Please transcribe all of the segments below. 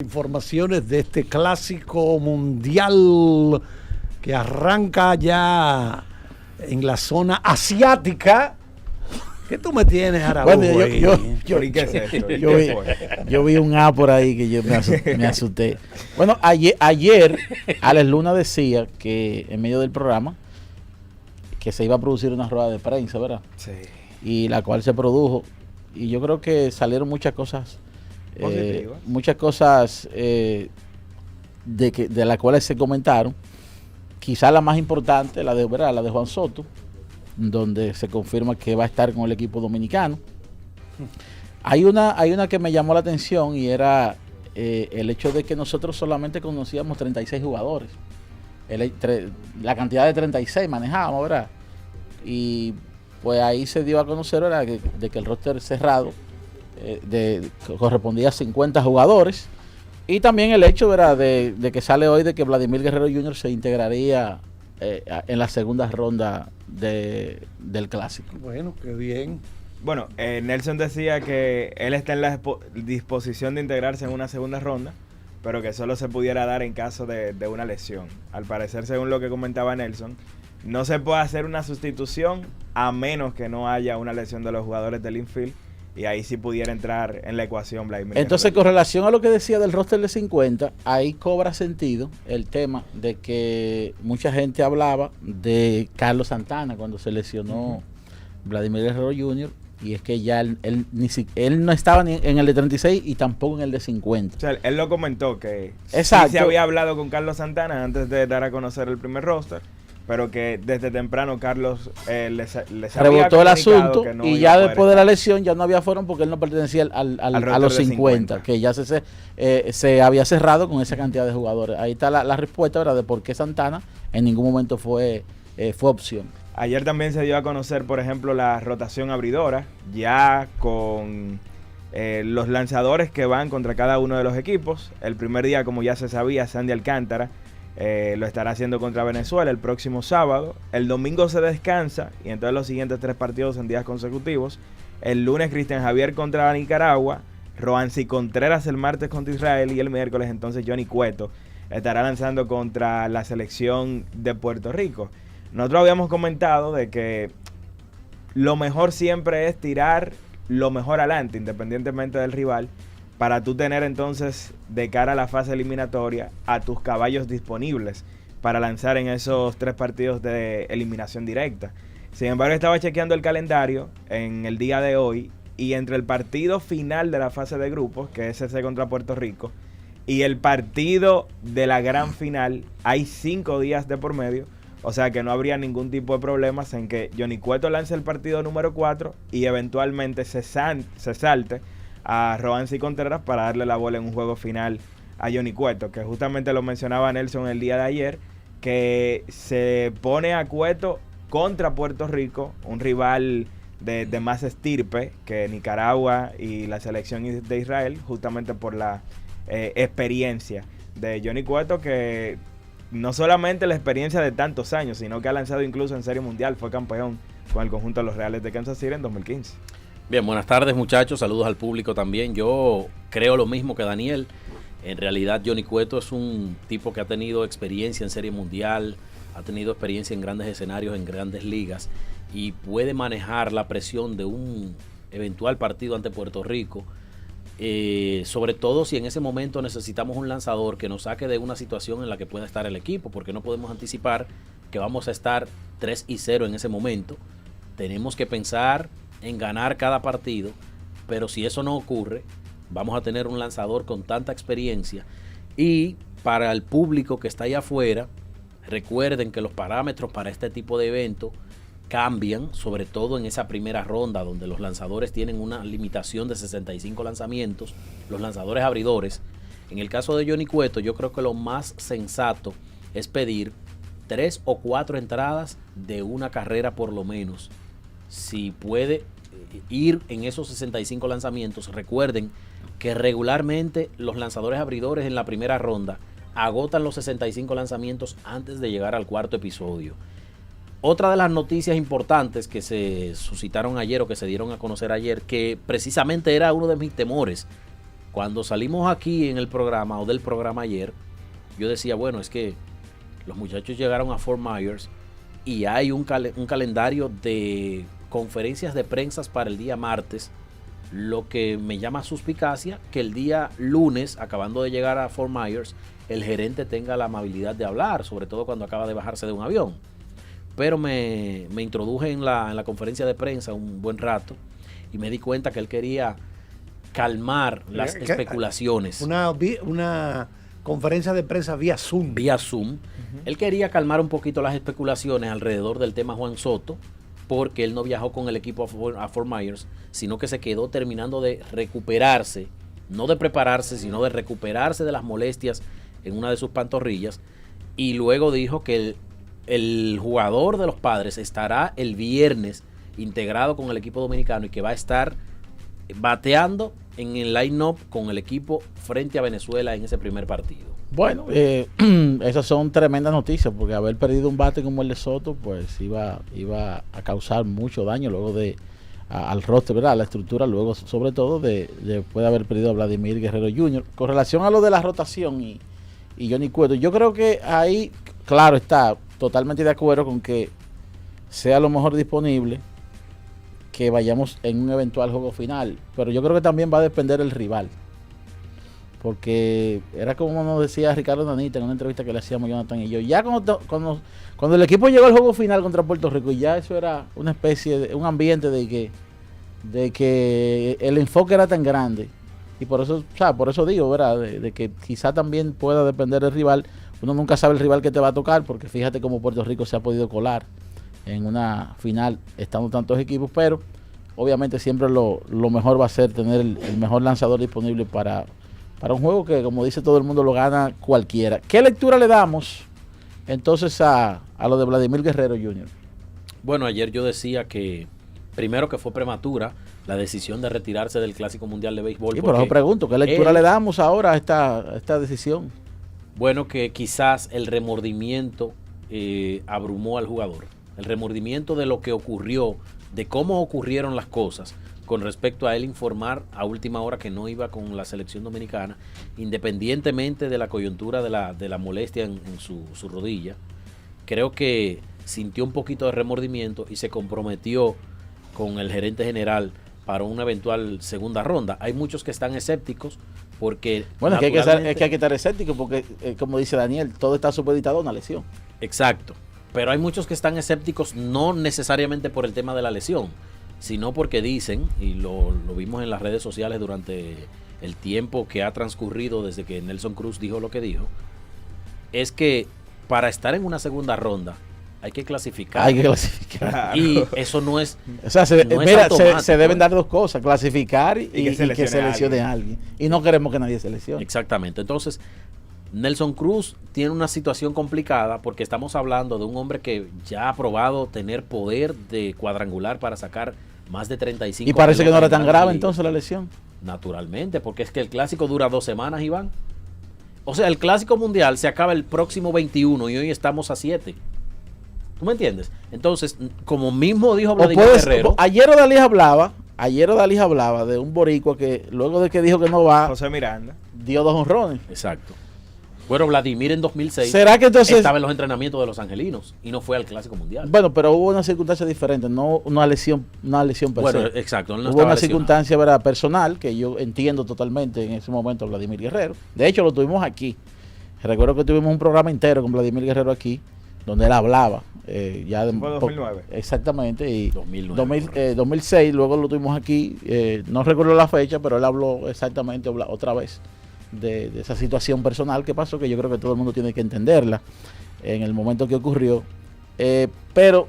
Informaciones de este clásico mundial que arranca ya en la zona asiática. ¿Qué tú me tienes, Araújo? Bueno, yo vi un A por ahí que yo me asusté. Bueno, ayer Alex Luna decía que en medio del programa que se iba a producir una rueda de prensa, ¿verdad? Sí. Y la cual se produjo. Y yo creo que salieron muchas cosas de las cuales se comentaron. Quizá la más importante, la de Juan Soto, donde se confirma que va a estar con el equipo dominicano. Hay una que me llamó la atención y era el hecho de que nosotros solamente conocíamos 36 jugadores. La cantidad de 36 manejábamos, ¿verdad? Y pues ahí se dio a conocer, ¿verdad?, de que el roster cerrado correspondía a 50 jugadores. Y también el hecho, ¿verdad?, de que sale hoy de que Vladimir Guerrero Jr. se integraría en la segunda ronda del Clásico. Bueno, qué bien. Bueno, Nelson decía que él está en la disposición de integrarse en una segunda ronda, pero que solo se pudiera dar en caso de una lesión. Al parecer, según lo que comentaba Nelson, no se puede hacer una sustitución a menos que no haya una lesión de los jugadores del infield, y ahí sí pudiera entrar en la ecuación Vladimir. Entonces, con relación a lo que decía del roster de 50, ahí cobra sentido el tema de que mucha gente hablaba de Carlos Santana cuando se lesionó Vladimir Guerrero Jr., y es que ya él no estaba ni en el de 36 y tampoco en el de 50. O sea, él lo comentó que sí Exacto. se había hablado con Carlos Santana antes de dar a conocer el primer roster, pero que desde temprano Carlos les rebotó el asunto no y ya después de la lesión ya no había fueron porque él no pertenecía a los 50, que ya se había cerrado con esa cantidad de jugadores. Ahí está la respuesta, ¿verdad?, de por qué Santana en ningún momento fue opción. Ayer también se dio a conocer, por ejemplo, la rotación abridora, ya con los lanzadores que van contra cada uno de los equipos. El primer día, como ya se sabía, Sandy Alcántara lo estará haciendo contra Venezuela el próximo sábado. El domingo se descansa y entonces los siguientes 3 partidos en días consecutivos. El lunes Cristian Javier contra Nicaragua, Roansy Contreras el martes contra Israel y el miércoles entonces Johnny Cueto estará lanzando contra la selección de Puerto Rico. Nosotros habíamos comentado de que lo mejor siempre es tirar lo mejor adelante, independientemente del rival, para tú tener entonces de cara a la fase eliminatoria a tus caballos disponibles para lanzar en esos 3 partidos de eliminación directa. Sin embargo, estaba chequeando el calendario en el día de hoy y entre el partido final de la fase de grupos, que es ese contra Puerto Rico, y el partido de la gran final, hay 5 días de por medio. O sea que no habría ningún tipo de problemas en que Johnny Cueto lance el partido número 4 y eventualmente se salte a Roansy Contreras para darle la bola en un juego final a Johnny Cueto, que justamente lo mencionaba Nelson el día de ayer, que se pone a Cueto contra Puerto Rico, un rival de más estirpe que Nicaragua y la selección de Israel, justamente por la experiencia de Johnny Cueto, que no solamente la experiencia de tantos años, sino que ha lanzado incluso en Serie Mundial, fue campeón con el conjunto de los Reales de Kansas City en 2015. Bien, buenas tardes muchachos, saludos al público también. Yo creo lo mismo que Daniel. En realidad Johnny Cueto es un tipo que ha tenido experiencia en Serie Mundial, ha tenido experiencia en grandes escenarios, en grandes ligas, y puede manejar la presión de un eventual partido ante Puerto Rico. Sobre todo si en ese momento necesitamos un lanzador que nos saque de una situación en la que pueda estar el equipo, porque no podemos anticipar que vamos a estar 3-0 en ese momento. Tenemos que pensar en ganar cada partido, pero si eso no ocurre, vamos a tener un lanzador con tanta experiencia. Y para el público que está allá afuera, recuerden que los parámetros para este tipo de evento cambian, sobre todo en esa primera ronda donde los lanzadores tienen una limitación de 65 lanzamientos, los lanzadores abridores. En el caso de Johnny Cueto, yo creo que lo más sensato es pedir 3 o 4 entradas de una carrera por lo menos. Si puede ir en esos 65 lanzamientos, recuerden que regularmente los lanzadores abridores en la primera ronda agotan los 65 lanzamientos antes de llegar al cuarto episodio. Otra de las noticias importantes que se suscitaron ayer o que se dieron a conocer ayer, que precisamente era uno de mis temores Cuando salimos aquí en el programa o del programa ayer, yo decía, bueno, es que los muchachos llegaron a Fort Myers y hay un calendario de conferencias de prensa para el día martes, lo que me llama suspicacia que el día lunes, acabando de llegar a Fort Myers, el gerente tenga la amabilidad de hablar, sobre todo cuando acaba de bajarse de un avión. Pero me introduje en la conferencia de prensa un buen rato y me di cuenta que él quería calmar las especulaciones. Una conferencia de prensa vía Zoom. Vía Zoom. Él quería calmar un poquito las especulaciones alrededor del tema Juan Soto, porque él no viajó con el equipo a Fort Myers, sino que se quedó terminando de recuperarse, no de prepararse, sino de recuperarse de las molestias en una de sus pantorrillas, y luego dijo que el jugador de los Padres estará el viernes integrado con el equipo dominicano y que va a estar bateando en el line-up con el equipo frente a Venezuela en ese primer partido. Bueno, esas son tremendas noticias, porque haber perdido un bate como el de Soto, pues iba a causar mucho daño luego al roster, ¿verdad? A la estructura, luego sobre todo después de haber perdido a Vladimir Guerrero Jr. Con relación a lo de la rotación y Johnny Cueto, yo creo que ahí, claro, está totalmente de acuerdo con que sea lo mejor disponible, que vayamos en un eventual juego final, pero yo creo que también va a depender el rival. Porque era como nos decía Ricardo Nanita en una entrevista que le hacíamos Jonathan y yo. Ya cuando el equipo llegó al juego final contra Puerto Rico, ya eso era una especie de un ambiente de que el enfoque era tan grande. Y por eso digo, ¿verdad? De que quizá también pueda depender del rival. Uno nunca sabe el rival que te va a tocar, porque fíjate cómo Puerto Rico se ha podido colar en una final estando tantos equipos, pero obviamente siempre lo mejor va a ser tener el mejor lanzador disponible para un juego que, como dice todo el mundo, lo gana cualquiera. ¿Qué lectura le damos entonces a lo de Vladimir Guerrero Jr.? Bueno, ayer yo decía que primero que fue prematura la decisión de retirarse del Clásico Mundial de Béisbol. Y por eso pregunto, ¿qué lectura le damos ahora a esta decisión? Bueno, que quizás el remordimiento abrumó al jugador. El remordimiento de lo que ocurrió, de cómo ocurrieron las cosas, con respecto a él informar a última hora que no iba con la selección dominicana, independientemente de la coyuntura de la molestia en su rodilla. Creo que sintió un poquito de remordimiento y se comprometió con el gerente general para una eventual segunda ronda. Hay muchos que están escépticos porque... Bueno, es que hay que estar escéptico porque, como dice Daniel, todo está supeditado a una lesión. Exacto. Pero hay muchos que están escépticos no necesariamente por el tema de la lesión, sino porque dicen, y lo vimos en las redes sociales durante el tiempo que ha transcurrido desde que Nelson Cruz dijo lo que dijo, es que para estar en una segunda ronda hay que clasificar. Hay que clasificar. Y eso no es... O sea, se deben dar dos cosas, clasificar y que se lesione a alguien. Y no queremos que nadie se lesione. Exactamente. Entonces, Nelson Cruz tiene una situación complicada porque estamos hablando de un hombre que ya ha probado tener poder de cuadrangular para sacar más de 35. Y parece que no era tan grave entonces la lesión. Naturalmente, porque es que el clásico dura 2 semanas, Iván. O sea, el clásico mundial se acaba el próximo 21 y hoy estamos a 7. ¿Tú me entiendes? Entonces, como mismo dijo Vladimir Guerrero. Ayer Odalís hablaba de un boricua que luego de que dijo que no va, José Miranda, dio 2 honrones. Exacto. Bueno, Vladimir en 2006 ¿será que entonces estaba en los entrenamientos de los angelinos y no fue al Clásico Mundial? Bueno, pero hubo una circunstancia diferente, no una lesión per bueno, se. exacto. Él no hubo una lesionado. Circunstancia, ¿verdad?, personal, que yo entiendo totalmente en ese momento a Vladimir Guerrero. De hecho, lo tuvimos aquí. Recuerdo que tuvimos un programa entero con Vladimir Guerrero aquí, donde él hablaba. Ya de, fue 2009. Exactamente. Y 2009, 2006, luego lo tuvimos aquí. No recuerdo la fecha, pero él habló exactamente otra vez de esa situación personal que pasó, que yo creo que todo el mundo tiene que entenderla en el momento que ocurrió. Pero,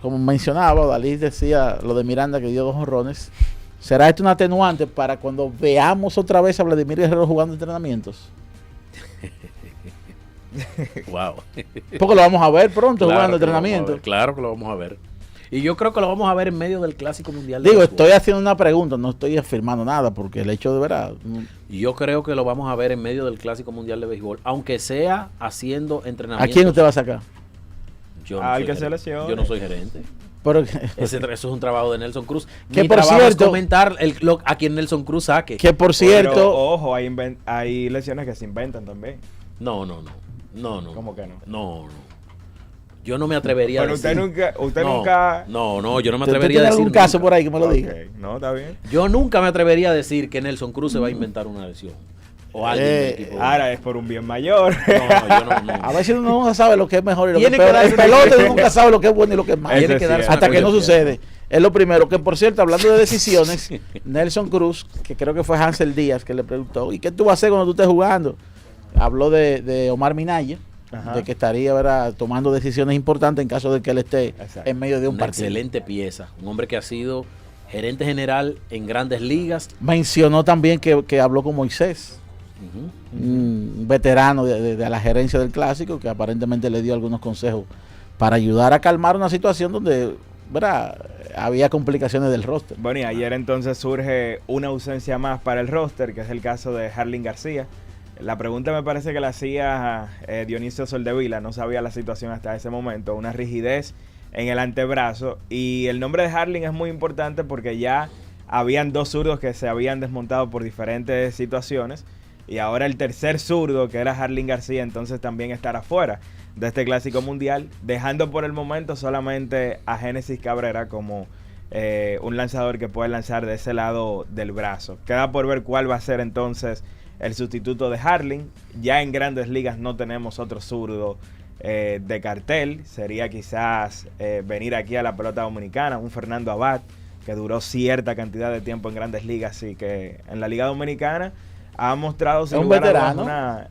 como mencionaba, Dalí decía lo de Miranda, que dio 2 honrones. ¿Será esto un atenuante para cuando veamos otra vez a Vladimir Guerrero jugando entrenamientos? Wow. Porque lo vamos a ver pronto, Claro jugando que lo vamos a entrenamiento. ver, claro que lo vamos a ver. Y yo creo que lo vamos a ver en medio del Clásico Mundial. Digo, béisbol. estoy haciendo una pregunta, no estoy afirmando nada, porque el hecho de verdad. Y yo creo que lo vamos a ver en medio del Clásico Mundial de Béisbol, aunque sea haciendo entrenamiento. ¿A quién usted va a sacar? Yo no Al soy que se gerente. lesione. Yo no soy gerente. Pero, Eso es un trabajo de Nelson Cruz. Que Mi por trabajo cierto- es comentar a quien Nelson Cruz saque. que por Pero, cierto, ojo, hay lesiones que se inventan también. No. ¿Cómo que no? No. Yo no me atrevería Pero a decir. usted nunca... No, yo no me ¿tú atrevería a tienes decir. algún caso nunca. por ahí que me lo Ok, diga? no, está bien. Yo nunca me atrevería a decir que Nelson Cruz se va a inventar una lesión. O alguien del equipo. Ahora es por un bien mayor. No. A veces uno nunca sabe lo que es mejor y lo que es Tiene que peor. darse El una pelota cuenta. uno nunca sabe lo que es bueno y lo que es malo. Eso Tiene es que darse cierto. Hasta que no cuenta. sucede. Es lo primero. Que por cierto, hablando de decisiones, Nelson Cruz, que creo que fue Hansel Díaz que le preguntó, ¿y qué tú vas a hacer cuando tú estés jugando? Habló de Omar Minaya, Ajá. de que estaría, ¿verdad?, tomando decisiones importantes en caso de que él esté Exacto. en medio de un Una partido. excelente pieza. Un hombre que ha sido gerente general en grandes ligas. Mencionó también que habló con Moisés, Ujú. un veterano de la gerencia del Clásico, que aparentemente le dio algunos consejos para ayudar a calmar una situación donde, ¿verdad?, había complicaciones del roster. Bueno, y ayer entonces surge una ausencia más para el roster, que es el caso de Harling García. La pregunta me parece que la hacía Dionisio Soldevila, no sabía la situación hasta ese momento, una rigidez en el antebrazo. Y el nombre de Harling es muy importante porque ya habían dos zurdos que se habían desmontado por diferentes situaciones. Y ahora el tercer zurdo, que era Harling García, entonces también estará fuera de este Clásico Mundial, dejando por el momento solamente a Génesis Cabrera como un lanzador que puede lanzar de ese lado del brazo. Queda por ver cuál va a ser entonces el sustituto de Harling. Ya en grandes ligas no tenemos otro zurdo de cartel. Sería quizás venir aquí a la pelota dominicana, un Fernando Abad, que duró cierta cantidad de tiempo en grandes ligas y que en la Liga Dominicana ha mostrado Es sin un lugar a dudas veterano. una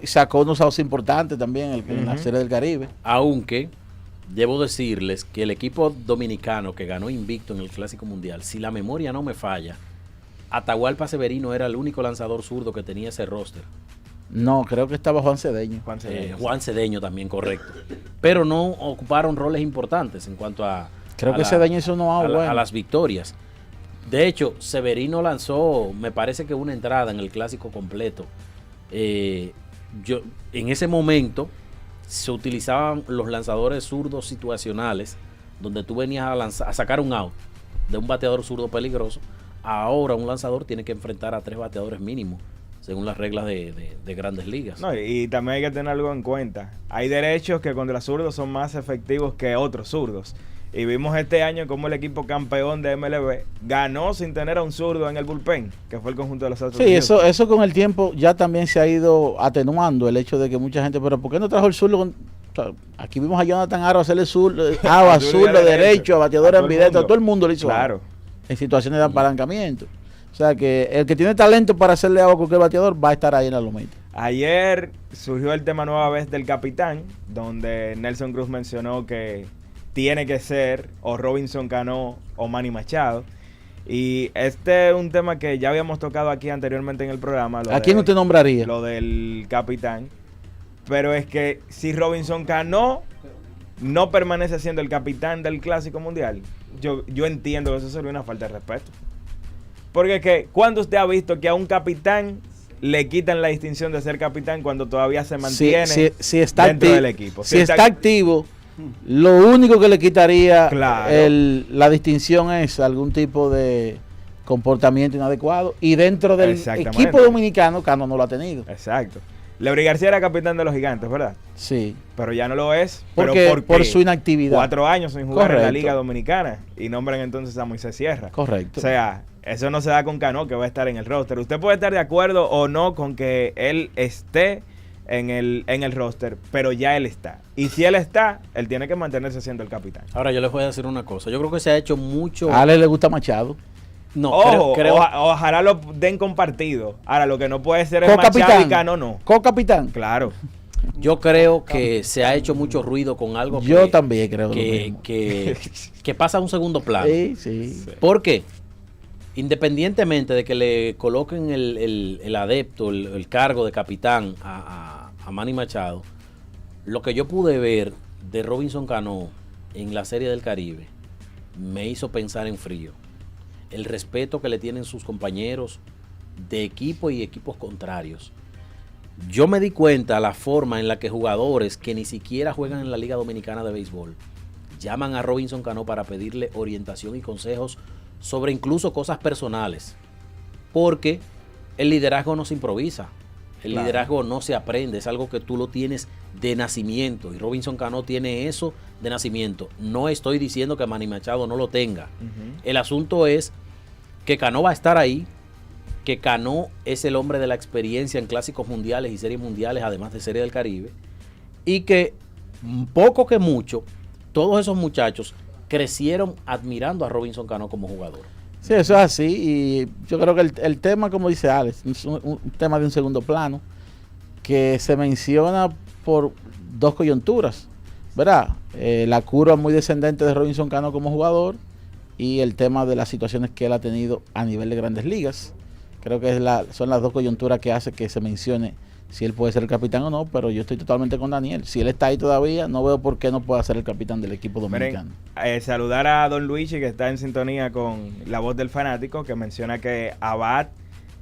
Sacó unos outs importantes también en la Ujú. Serie del Caribe. Aunque debo decirles que el equipo dominicano que ganó invicto en el Clásico Mundial, si la memoria no me falla, Atahualpa Severino era el único lanzador zurdo que tenía ese roster. No, creo que estaba Juan Cedeño. Juan Cedeño. Juan Cedeño también, correcto. Pero no ocuparon roles importantes en cuanto a, Creo a que Cedeño hizo no a, bueno. a las victorias. De hecho, Severino lanzó, me parece que una entrada en el Clásico completo. En ese momento se utilizaban los lanzadores zurdos situacionales, donde tú venías a sacar un out de un bateador zurdo peligroso. Ahora un lanzador tiene que enfrentar a 3 bateadores mínimos, según las reglas de grandes ligas. No, y también hay que tener algo en cuenta. Hay derechos que contra zurdos son más efectivos que otros zurdos. Y vimos este año como el equipo campeón de MLB ganó sin tener a un zurdo en el bullpen, que fue el conjunto de los Astros. Sí, de Houston. eso con el tiempo ya también se ha ido atenuando el hecho de que mucha gente, pero ¿por qué no trajo el zurdo? O sea, aquí vimos a Jonathan Aro hacerle zurdo, zurdo derecho, a bateador A todo el ambidiestro, a mundo. todo el mundo le hizo Claro. en situaciones de apalancamiento. O sea que el que tiene talento para hacerle agua a cualquier bateador va a estar ahí en la lomita. Ayer surgió el tema nueva vez del capitán, donde Nelson Cruz mencionó que tiene que ser o Robinson Cano o Manny Machado. Y este es un tema que ya habíamos tocado aquí anteriormente en el programa. ¿A quién usted nombraría? Lo del capitán. Pero es que si Robinson Cano no permanece siendo el capitán del Clásico Mundial, yo entiendo que eso sería una falta de respeto. Porque es que, ¿cuándo usted ha visto que a un capitán le quitan la distinción de ser capitán cuando todavía se mantiene Si está dentro acti- del equipo? Si está activo, lo único que le quitaría Claro. la distinción es algún tipo de comportamiento inadecuado. Y dentro del Exactamente. equipo dominicano, Cano no lo ha tenido. Exacto. Leury García era capitán de los Gigantes, ¿verdad? Sí. Pero ya no lo es. Porque ¿Pero por por qué? su inactividad. 4 años sin jugar en la Correcto. Liga Dominicana y nombran entonces a Moisés Sierra. Correcto. O sea, eso no se da con Cano, que va a estar en el roster. Usted puede estar de acuerdo o no con que él esté en el roster, pero ya él está. Y si él está, él tiene que mantenerse siendo el capitán. Ahora yo les voy a decir una cosa. Yo creo que se ha hecho mucho. A Ale le gusta Machado. No, Ojo, creo, ojalá lo den compartido. Ahora, lo que no puede ser es Machado Co-capitán. y Cano, no. Co-capitán. Claro. yo creo que se ha hecho mucho ruido con algo Yo también creo lo que, mismo. que pasa a un segundo plano. Sí, sí. ¿Por qué? Independientemente de que le coloquen el adepto, el cargo de capitán a Manny Machado, lo que yo pude ver de Robinson Cano en la Serie del Caribe me hizo pensar en frío. El respeto que le tienen sus compañeros de equipo y equipos contrarios. Yo me di cuenta la forma en la que jugadores que ni siquiera juegan en la Liga Dominicana de Béisbol llaman a Robinson Cano para pedirle orientación y consejos sobre incluso cosas personales, porque el liderazgo no se improvisa, el liderazgo no se aprende, es algo que tú lo tienes de nacimiento, y Robinson Cano tiene eso de nacimiento. No estoy diciendo que Manny Machado no lo tenga. El asunto es que Cano va a estar ahí, que Cano es el hombre de la experiencia en clásicos mundiales y series mundiales, además de Serie del Caribe, y que poco que mucho, todos esos muchachos crecieron admirando a Robinson Cano como jugador. Sí, eso es así, y yo creo que el tema, como dice Alex, es un tema de un segundo plano, que se menciona por dos coyunturas, ¿verdad? La curva muy descendente de Robinson Cano como jugador y el tema de las situaciones que él ha tenido a nivel de Grandes Ligas. Creo que son las dos coyunturas que hace que se mencione si él puede ser el capitán o no, pero yo estoy totalmente con Daniel. Si él está ahí todavía, no veo por qué no pueda ser el capitán del equipo dominicano. Miren, saludar a Don Luigi, que está en sintonía con La Voz del Fanático, que menciona que Abad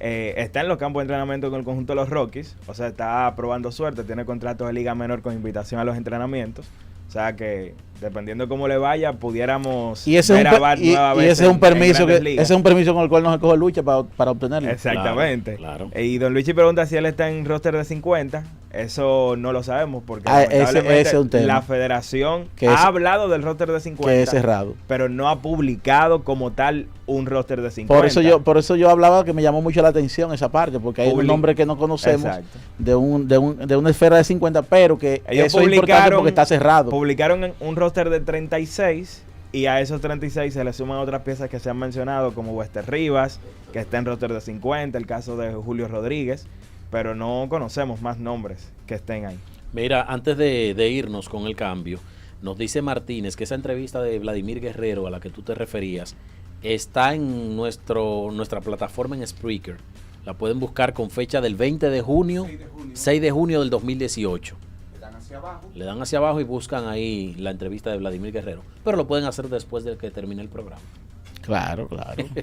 está en los campos de entrenamiento con el conjunto de los Rockies, o sea, está probando suerte, tiene contratos de liga menor con invitación a los entrenamientos. O sea que dependiendo cómo le vaya, pudiéramos ver a Abad nueva vez. Y ese es un permiso ese es un permiso con el cual no se coge lucha para obtenerlo. Exactamente. Claro. Y Don Luigi pregunta si él está en roster de 50. Eso no lo sabemos porque ese es un tema. La federación ha hablado del roster de 50, que es cerrado, pero no ha publicado como tal un roster de 50. Por eso yo hablaba que me llamó mucho la atención esa parte, porque hay un nombre que no conocemos de una esfera de 50, pero que ellos eso es importante porque está cerrado. Publicaron un roster de 36 y a esos 36 se le suman otras piezas que se han mencionado, como Wester Rivas, que está en roster de 50, el caso de Julio Rodríguez, pero no conocemos más nombres que estén ahí. Mira, antes de irnos con el cambio, nos dice Martínez que esa entrevista de Vladimir Guerrero a la que tú te referías está en nuestra plataforma en Spreaker. La pueden buscar con fecha del 20 de junio, 6 de junio del 2018. Le dan hacia abajo y buscan ahí la entrevista de Vladimir Guerrero. Pero lo pueden hacer después de que termine el programa. Claro.